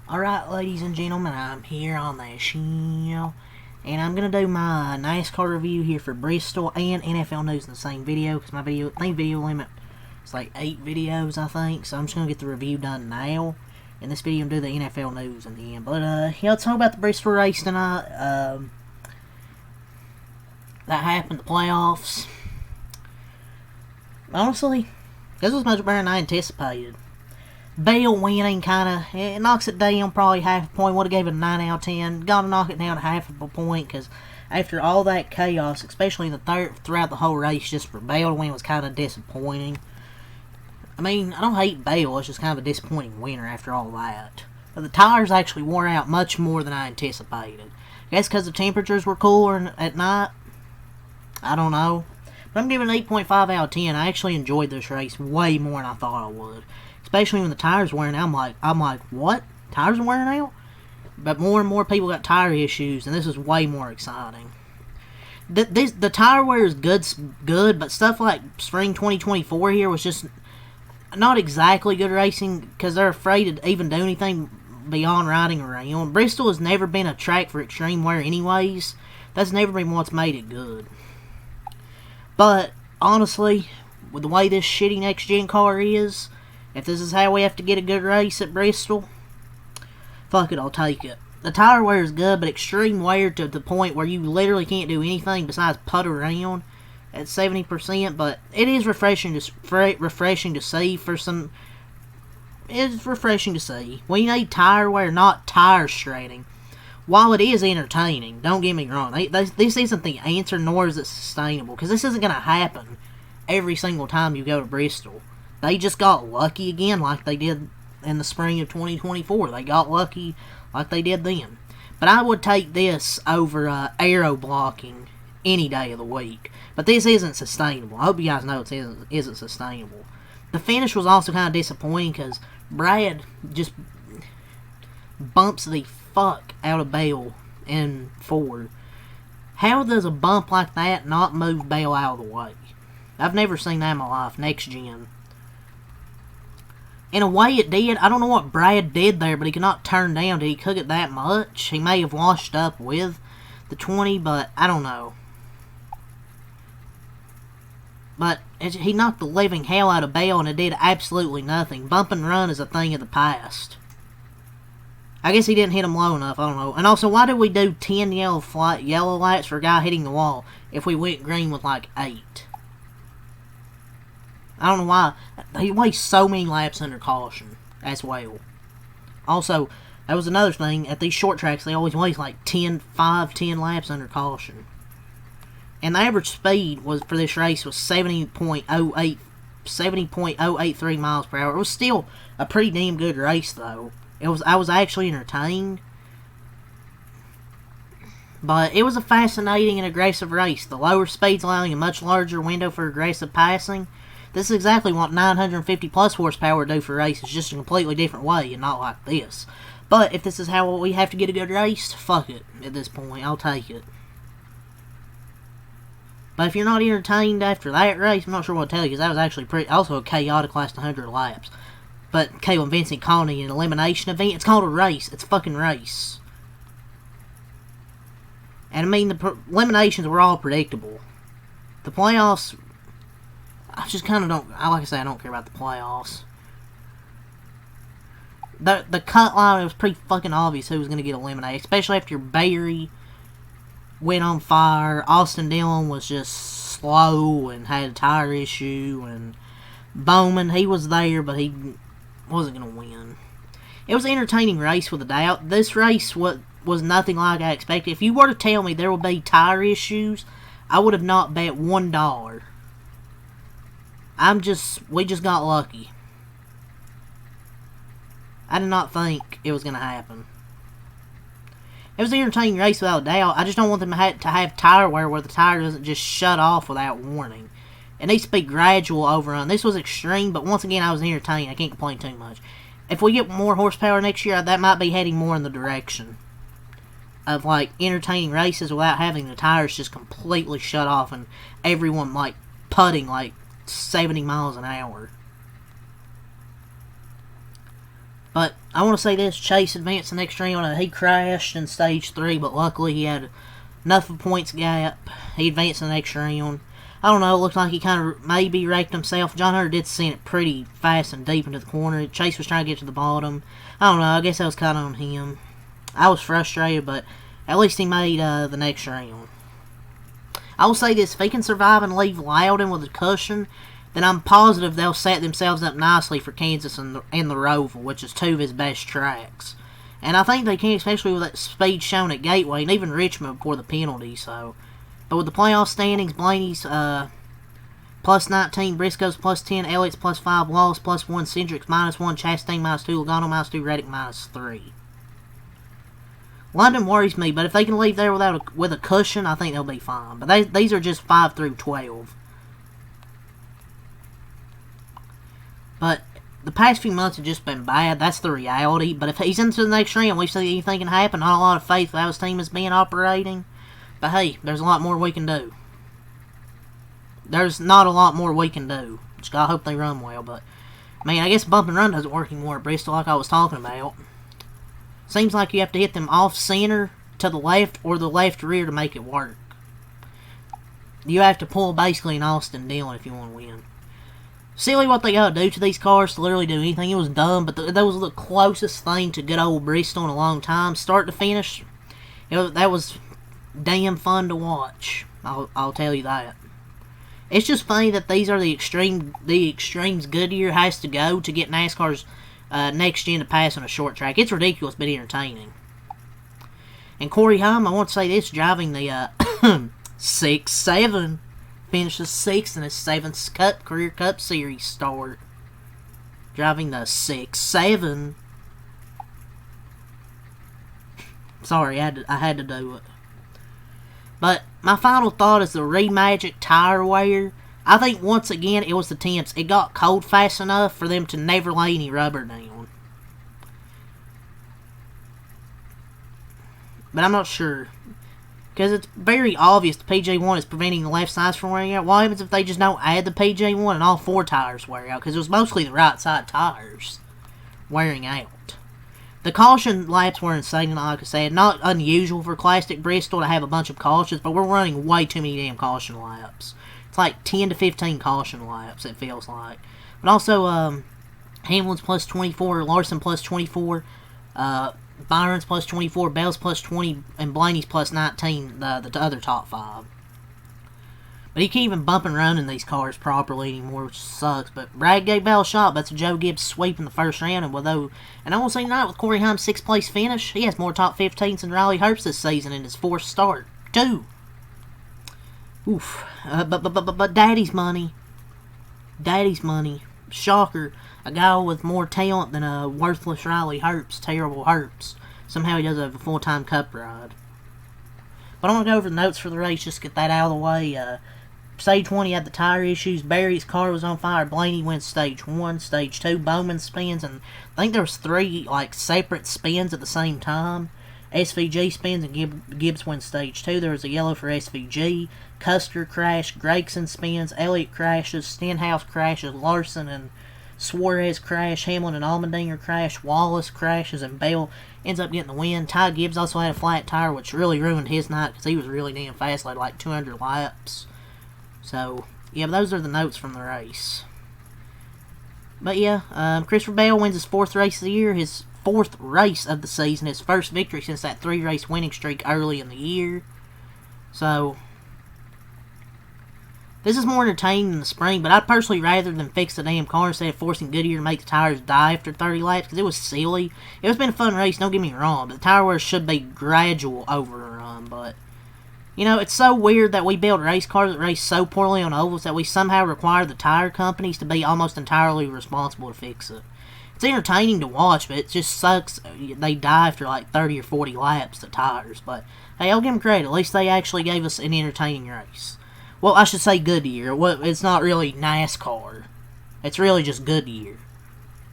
Alright, ladies and gentlemen, I'm here on the show, and I'm going to do my NASCAR review here for Bristol and NFL news in the same video, because my video limit is like 8 videos, I think, so I'm just going to get the review done now. In this video, I'm going to do the NFL news in the end. But, yeah, let's talk about the Bristol race tonight. That happened, the playoffs. Honestly, this was much better than I anticipated. Bell winning it knocks it down probably half a point. Would have gave it a 9 out of 10. Gotta knock it down half of a point, because after all that chaos, especially in the throughout the whole race, just for Bell to win was kind of disappointing. I mean, I don't hate Bell, it's just kind of a disappointing winner after all that. But the tires actually wore out much more than I anticipated. I guess because the temperatures were cooler at night. I don't know. But I'm giving it an 8.5 out of 10. I actually enjoyed this race way more than I thought I would. Especially when the tires were wearing out. I'm like, what? Tires are wearing out? But more and more people got tire issues, and this is way more exciting. The tire wear is good, but stuff like Spring 2024 here was just not exactly good racing, because they're afraid to even do anything beyond riding around. Bristol has never been a track for extreme wear anyways. That's never been what's made it good. But, honestly, with the way this shitty next-gen car is, if this is how we have to get a good race at Bristol, fuck it, I'll take it. The tire wear is good, but extreme wear to the point where you literally can't do anything besides putt around at 70%. But it is refreshing to see for some. It's refreshing to see. We need tire wear, not tire shredding. While it is entertaining, don't get me wrong, this isn't the answer, nor is it sustainable, because this isn't going to happen every single time you go to Bristol. They just got lucky again like they did in the spring of 2024. They got lucky like they did then. But I would take this over aero blocking any day of the week. But this isn't sustainable. I hope you guys know it isn't sustainable. The finish was also kind of disappointing because Brad just bumps the fuck out of Bell in Ford. How does a bump like that not move Bell out of the way? I've never seen that in my life. Next gen. In a way it did. I don't know what Brad did there, but he could not turn down. Did he cook it that much? He may have washed up with the 20, but I don't know. But he knocked the living hell out of Bell, and it did absolutely nothing. Bump and run is a thing of the past. I guess he didn't hit him low enough. I don't know. And also, why did we do 10 yellow lights for a guy hitting the wall if we went green with like 8? I don't know why. He wastes so many laps under caution as well. Also, that was another thing. At these short tracks, they always waste like 10 laps under caution. And the average speed for this race was 70.083 miles per hour. It was still a pretty damn good race, though. I was actually entertained. But it was a fascinating and aggressive race. The lower speeds allowing a much larger window for aggressive passing. This is exactly what 950 plus horsepower would do for races, just a completely different way and not like this. But if this is how we have to get a good race, fuck it at this point. I'll take it. But if you're not entertained after that race, I'm not sure what to tell you, because that was actually also a chaotic last 100 laps. But Caleb Vincent calling it an elimination event. It's called a race. It's a fucking race. And I mean, the eliminations were all predictable. The playoffs, I just kind of don't, like I say, I don't care about the playoffs. The cut line, it was pretty fucking obvious who was going to get eliminated, especially after Barry went on fire. Austin Dillon was just slow and had a tire issue, and Bowman, he was there, but he wasn't going to win. It was an entertaining race with a doubt. This race was nothing like I expected. If you were to tell me there would be tire issues, I would have not bet $1. We just got lucky. I did not think it was going to happen. It was an entertaining race without a doubt. I just don't want them to have tire wear where the tire doesn't just shut off without warning. It needs to be gradual overrun. This was extreme, but once again, I was entertained. I can't complain too much. If we get more horsepower next year, that might be heading more in the direction of, like, entertaining races without having the tires just completely shut off and everyone, like, putting, like, 70 miles an hour. But I want to say this, Chase advanced the next round. He crashed in stage 3, but luckily he had enough of a points gap. He advanced the next round. I don't know, it looked like he kind of maybe wrecked himself. John Hunter did send it pretty fast and deep into the corner. Chase was trying to get to the bottom. I don't know, I guess that was kind of on him. I was frustrated, but at least he made the next round. I will say this, if he can survive and leave Loudon with a cushion, then I'm positive they'll set themselves up nicely for Kansas and the Roval, which is 2 of his best tracks. And I think they can, especially with that speed shown at Gateway, and even Richmond before the penalty, so... But with the playoff standings, Blaney's plus 19, Briscoe's plus 10, Elliott's plus 5, Wallace plus 1, Cindric's minus 1, Chastain minus 2, Logano minus 2, Reddick minus 3. London worries me, but if they can leave there with a cushion, I think they'll be fine. But these are just 5 through 12. But the past few months have just been bad. That's the reality. But if he's into the next round, we see anything can happen. Not a lot of faith that his team is being operating. But hey, there's a lot more we can do. There's not a lot more we can do. Just gotta hope they run well. But, man, I guess bump and run doesn't work anymore at Bristol like I was talking about. Seems like you have to hit them off center to the left or the left rear to make it work. You have to pull basically an Austin Dillon if you want to win. Silly what they gotta do to these cars to literally do anything. It was dumb, but that was the closest thing to good old Bristol in a long time. Start to finish, that was damn fun to watch. I'll tell you that. It's just funny that these are the extremes Goodyear has to go to get NASCAR's next gen to pass on a short track. It's ridiculous, but entertaining. And Corey Heim, I want to say this, driving the 6-7, finishes 6th in his 7th career Cup Series start. Driving the 6-7. Sorry, I had to do it. But my final thought is the Remagic tire wear. I think once again it was the temps. It got cold fast enough for them to never lay any rubber down. But I'm not sure. Because it's very obvious the PJ1 is preventing the left sides from wearing out. What happens if they just don't add the PJ1 and all 4 tires wear out? Because it was mostly the right side tires wearing out. The caution laps were insane, like I said. Not unusual for Classic Bristol to have a bunch of cautions, but we're running way too many damn caution laps. It's like 10 to 15 caution laps, it feels like. But also, Hamlin's plus 24, Larson plus 24, Byron's plus 24, Bell's plus 20, and Blaney's plus 19, the other top 5. But he can't even bump and run in these cars properly anymore, which sucks. But Brad gave Bell a shot. That's a Joe Gibbs sweep in the first round. And I will say tonight, with Corey Heim's 6th place finish, he has more top 15s than Riley Herbst this season in his 4th start. 2. Oof. But Daddy's money. Daddy's money. Shocker. A guy with more talent than a worthless Riley Herbst. Terrible Herbst. Somehow he does have a full-time Cup ride. But I'm going to go over the notes for the race, just get that out of the way. Stage 1, he had the tire issues. Barry's car was on fire. Blaney wins stage 1. Stage 2, Bowman spins. And I think there was 3, separate spins at the same time. SVG spins and Gibbs wins stage 2. There was a yellow for SVG. Custer crashed. Gregson spins. Elliott crashes. Stenhouse crashes. Larson and Suarez crash. Hamlin and Allmendinger crash. Wallace crashes. And Bell ends up getting the win. Ty Gibbs also had a flat tire, which really ruined his night because he was really damn fast. Led like 200 laps. So, yeah, but those are the notes from the race. But yeah, Christopher Bell wins his 4th race of the year, his 4th race of the season, his first victory since that 3-race winning streak early in the year. So, this is more entertaining than the spring, but I'd personally rather than fix the damn car instead of forcing Goodyear to make the tires die after 30 laps, because it was silly. It was been a fun race, don't get me wrong, but the tire wear should be gradual overrun, but you know, it's so weird that we build race cars that race so poorly on ovals that we somehow require the tire companies to be almost entirely responsible to fix it. It's entertaining to watch, but it just sucks they die after like 30 or 40 laps, the tires. But, hey, I'll give them credit. At least they actually gave us an entertaining race. Well, I should say Goodyear. It's not really NASCAR. It's really just Goodyear.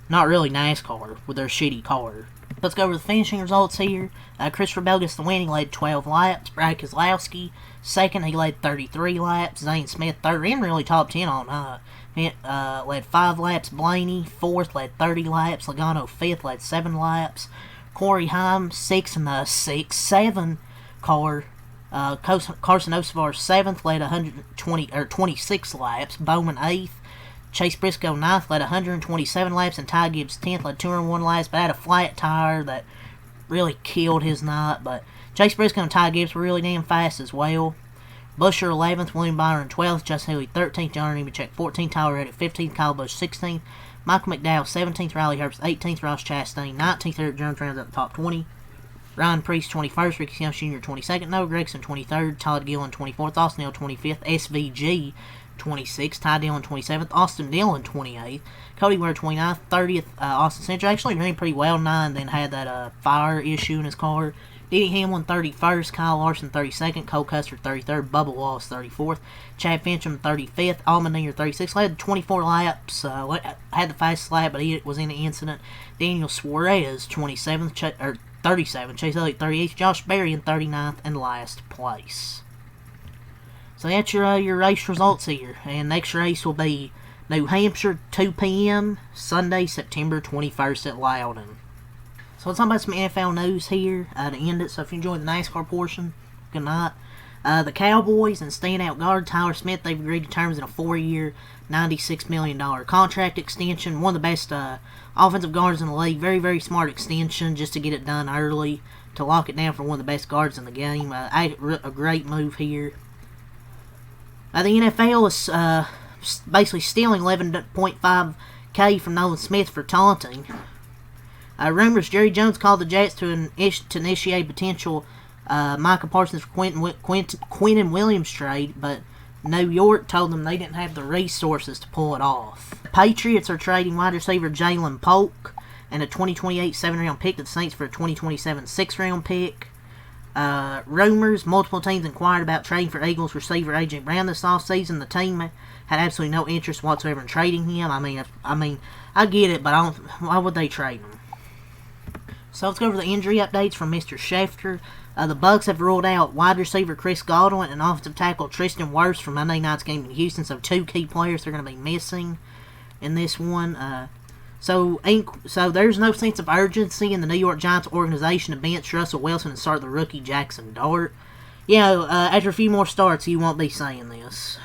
Not really NASCAR with their shitty car. Let's go over the finishing results here. Christopher Bell gets the win. He led 12 laps. Brad Keselowski, second. He led 33 laps. Zane Smith, third, and really top 10 all night. led 5 laps. Blaney, 4th, led 30 laps. Logano, 5th, led 7 laps. Corey Heim, 6th in the 6-7 car. Carson Osevar, 7th, led 26 laps. Bowman, 8th. Chase Briscoe, 9th, led 127 laps. And Ty Gibbs, 10th, led 201 laps, but had a flat tire that really killed his night. But Chase Briscoe and Ty Gibbs were really damn fast as well. Busher, 11th, William Byron, 12th, Justin Haley, 13th, John Nemechek, 14th, Tyler Reddick, 15th, Kyle Busch, 16th, Michael McDowell, 17th, Riley Herbst, 18th, Ross Chastain, 19th, Eric Jones rounds out the top 20, Ryan Preece, 21st, Ricky Seals Jr., 22nd, Noah Gregson, 23rd, Todd Gillen, 24th, Austin Hill, 25th, SVG, 26th, Ty Dillon, 27th, Austin Dillon, 28th, Cody Ware, 29th, 30th, Austin Center, actually ran pretty well tonight, and then had that fire issue in his car. Denny Hamlin, 31st, Kyle Larson, 32nd, Cole Custer, 33rd, Bubba Wallace, 34th, Chad Fincham, 35th, Allmendinger, 36th, led 24 laps, had the fastest lap, but he was in the incident. Daniel Suarez, 37th, 37th, Chase Elliott, 38th, Josh Berry in 39th, and last place. So that's your race results here, and next race will be New Hampshire, 2 p.m., Sunday, September 21st at Loudon. So let's talk about some NFL news here to end it. So if you enjoyed the NASCAR portion, good night. The Cowboys and standout guard Tyler Smith, they've agreed to terms in a 4-year, $96 million contract extension. One of the best offensive guards in the league. Very, very smart extension just to get it done early, to lock it down for one of the best guards in the game. A great move here. The NFL is basically stealing $11.5K from Nolan Smith for taunting. Rumors Jerry Jones called the Jets to initiate potential Micah Parsons for Quentin Williams trade, but New York told them they didn't have the resources to pull it off. The Patriots are trading wide receiver Jalen Polk and a 2028 7th-round pick to the Saints for a 2027 6th-round pick. Rumors, multiple teams inquired about trading for Eagles receiver A.J. Brown this offseason. The team had absolutely no interest whatsoever in trading him. I mean, I get it, but why would they trade him? So let's go over the injury updates from Mr. Schefter. The Bucs have ruled out wide receiver Chris Godwin and offensive tackle Tristan Wirfs from Monday night's game in Houston. So 2 key players are going to be missing in this one. So there's no sense of urgency in the New York Giants organization to bench Russell Wilson and start the rookie Jackson Dart. Yeah, after a few more starts, you won't be saying this.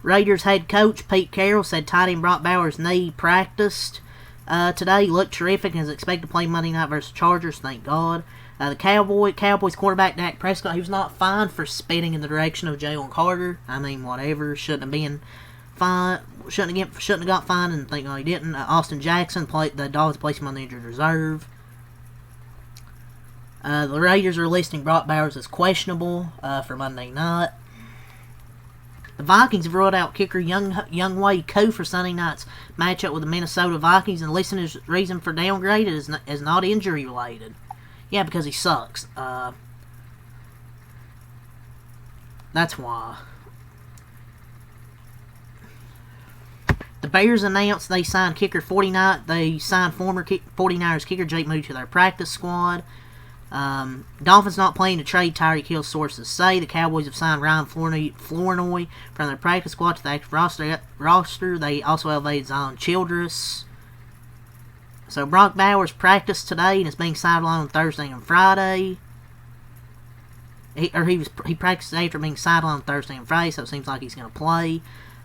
Raiders head coach Pete Carroll said tight end Brock Bowers' knee practiced today, looked terrific, and is expected to play Monday night versus Chargers, thank God. The Cowboys quarterback Dak Prescott, he was not fined for spitting in the direction of Jalen Carter. I mean, whatever, shouldn't have been fined, shouldn't have got fined, and thank God he didn't. Austin Jackson, the Dolphins placed him on the injured reserve. The Raiders are listing Brock Bowers as questionable for Monday night. The Vikings have ruled out kicker Younghoe Koo for Sunday night's matchup with the Minnesota Vikings, and listing his reason for downgrade is not injury related. Yeah, because he sucks. That's why. The Bears announced they signed former 49ers kicker Jake Moody to their practice squad. Dolphins not planning to trade Tyreek Hill, sources say. The Cowboys have signed Ryan Flournoy from their practice squad to the active roster. They also elevated Zion Childress. So Brock Bowers practiced today and is being sidelined on Thursday and Friday. He practiced today after being sidelined on Thursday and Friday, so it seems like he's going to play.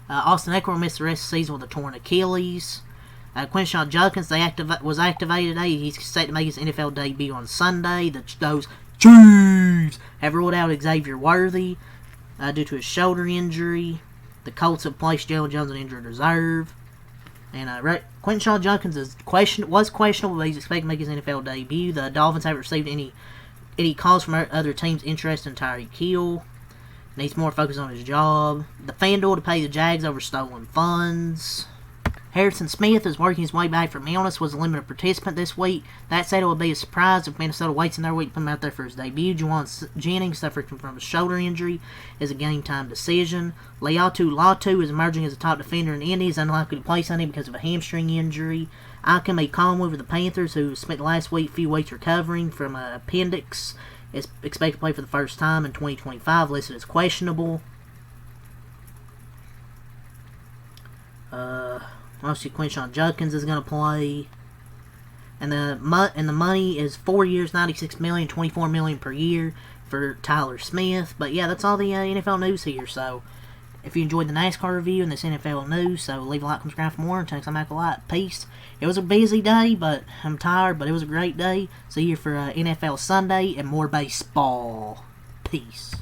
Austin Eckler will miss the rest of the season with a torn Achilles. Quinshon Judkins was activated today. He's set to make his NFL debut on Sunday. Those Chiefs have ruled out Xavier Worthy due to his shoulder injury. The Colts have placed Jalen Jones on injured reserve. And Quinshon Judkins was questionable, but he's expected to make his NFL debut. The Dolphins haven't received any calls from other teams interested in Tyreek Hill. Needs more focus on his job. The FanDuel to pay the Jags over stolen funds. Harrison Smith is working his way back from illness, was a limited participant this week. That said, it would be a surprise if Minnesota waits in their week to put him out there for his debut. Juwan Jennings, suffering from a shoulder injury, is a game-time decision. Laiatu Latu is emerging as a top defender in Indy. Is unlikely to play Sunday because of a hamstring injury. Ikem Ekwonu for the Panthers, who spent the last few weeks recovering from an appendix, is expected to play for the first time in 2025, listed as questionable. Obviously, Quinshon Judkins is going to play. And the money is 4 years, $96 million, $24 million per year for Tyler Smith. But yeah, that's all the NFL news here. So if you enjoyed the NASCAR review and this NFL news, so leave a like, subscribe for more, and thanks. I'm Michael Light. Peace. It was a busy day, but I'm tired, but it was a great day. See you for NFL Sunday and more baseball. Peace.